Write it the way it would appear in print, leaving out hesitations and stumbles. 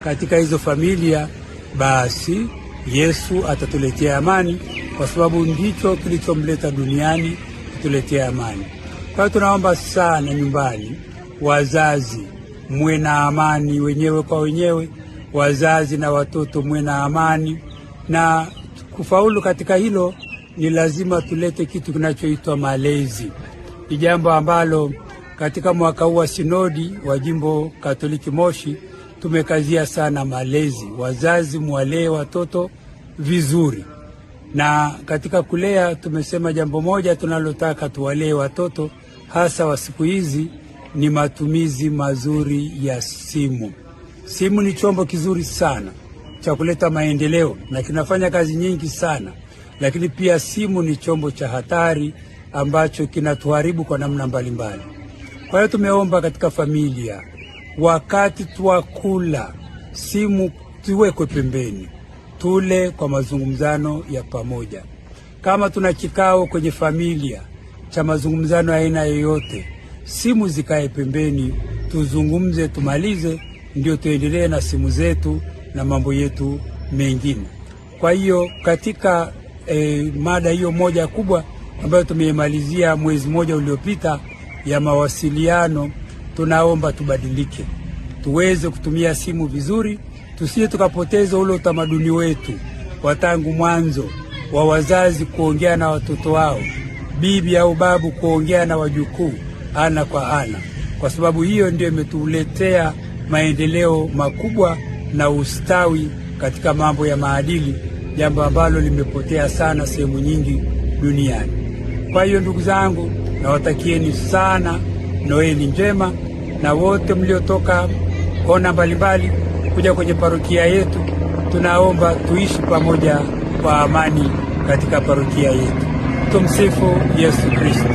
katika hizo familia, basi Yesu atatuletea amani, kwa sababu ndicho kilichomleta duniani, kutuletea amani. Kwa hiyo tunaomba sana nyumbani, wazazi muwe na amani wenyewe kwa wenyewe, wazazi na watoto muwe na amani, na kufaulu katika hilo ni lazima tulete kitu kinachoitwa malezi. Ni jambo ambalo katika mwaka huu wa sinodi wa Jimbo Katoliki Moshi tumekazia sana malezi. Wazazi muwalee watoto vizuri, na katika kulea tumesema jambo moja tunalotaka tuwalee watoto hasa wa siku hizi ni matumizi mazuri ya simu. Simu ni chombo kizuri sana cha kuleta maendeleo na kinafanya kazi nyingi sana, lakini pia simu ni chombo cha hatari ambacho kinatuharibu kwa namna mbalimbali. Kwa hiyo tumeomba katika familia, wakati tuwakula, simu tuwekwe pembeni, tule kwa mazungumzano ya pamoja. Kama tuna kikao kwenye familia cha mazungumzano aina yoyote, simu zikae pembeni, tuzungumze, tumalize, ndio tuendelee na simu zetu na mambo yetu mengine. Kwa hiyo katika mada hiyo moja kubwa ambayo tumeimalizia mwezi mmoja uliopita ya mawasiliano, tunaomba tubadilike, tuweze kutumia simu vizuri, tusije tukapoteza ule utamaduni wetu wa tangu mwanzo wa wazazi kuongea na watoto wao, bibi au babu kuongea na wajukuu ana kwa ana, kwa sababu hiyo ndio imetuletea maendeleo makubwa na ustawi katika mambo ya maadili, jambo ambalo limepotea sana sehemu nyingi duniani. Kwa hiyo ndugu zangu, nawatakieni sana Noeli njema, na wote mliotoka kona mbalimbali kuja kwenye parokia yetu, tunaomba tuishi pamoja kwa amani katika parokia yetu. Tumsifu Yesu Kristo.